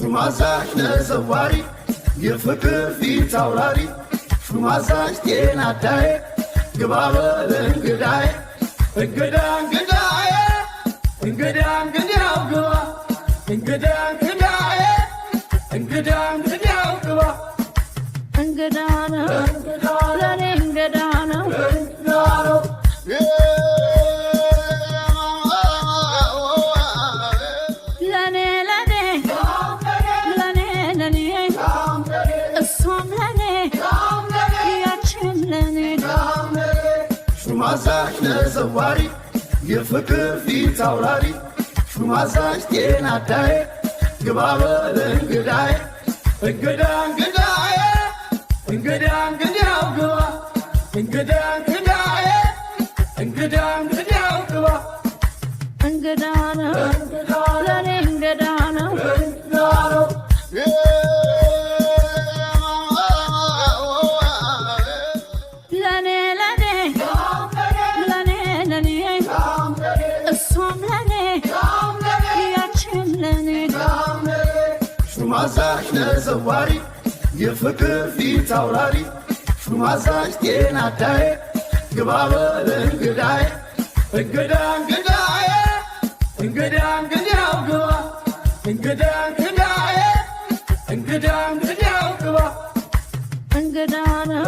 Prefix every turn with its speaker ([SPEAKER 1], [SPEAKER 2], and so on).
[SPEAKER 1] ሹማዛሽ ለዘዋሪ የፍቅር ፊት አውራሪ ሹማዛሽ ጤና አዳዬ ግባ በል እንግዳዬ እንግዳ እንግዳዬ እንግዳ እንግዳው ግባ እንግዳ እንግዳዬ እንግዳ እንግዳው ግባ
[SPEAKER 2] እንግዳ ነው ለኔ እንግዳ ነው
[SPEAKER 1] ሹማዛሽ ለዘዋሪ የፍቅር ፊት አውራሪ ሹማዛሽ ጤና አዳዬ ግባ በል እንግዳዬ እንግዳ እንግዳዬ እንግዳ እንግዳው ግባ እንግዳ እንግዳዬ እንግዳ እንግዳው ግባ
[SPEAKER 2] እንግዳ ነው ለኔ እንግዳ ነው
[SPEAKER 1] ሹማዛሽ ለዘዋሪ የፍቅር ፊት አውራሪ ሹማዛሽ ጤና አዳዬ ግባ በል እንግዳዬ እንግዳ እንግዳዬ እንግዳ እንግዳው ግባ እንግዳ እንግዳዬ እንግዳ እንግዳው ግባ
[SPEAKER 2] እንግዳ ነው